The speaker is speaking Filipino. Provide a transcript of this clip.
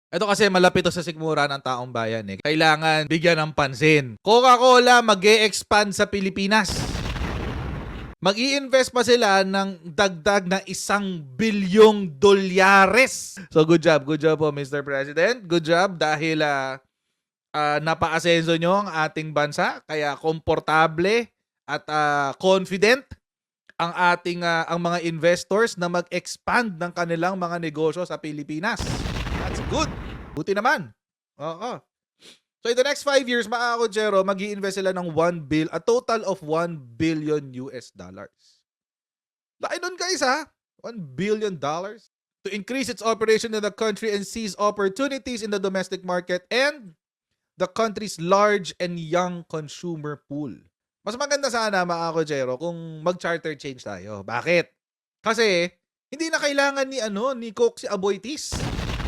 Ito kasi malapit to sa sikmura ng taong bayan eh. Kailangan bigyan ng pansin. Coca-Cola mag-e-expand sa Pilipinas. Mag-i-invest pa sila ng dagdag na $1 billion. So good job po Mr. President. Good job dahil napaasenso nyo ang ating bansa. Kaya komportable at confident ang ating ang mga investors na mag-expand ng kanilang mga negosyo sa Pilipinas. That's good. Buti naman. Oo. So in the next 5 years, mga Kojero, mag-i-invest sila ng a total of $1 billion. Laki nun guys ha? $1 billion to increase its operation in the country and seize opportunities in the domestic market and the country's large and young consumer pool. Mas maganda sana mga Kojero kung mag-charter change tayo. Bakit? Kasi hindi na kailangan ni Coke si Aboitiz.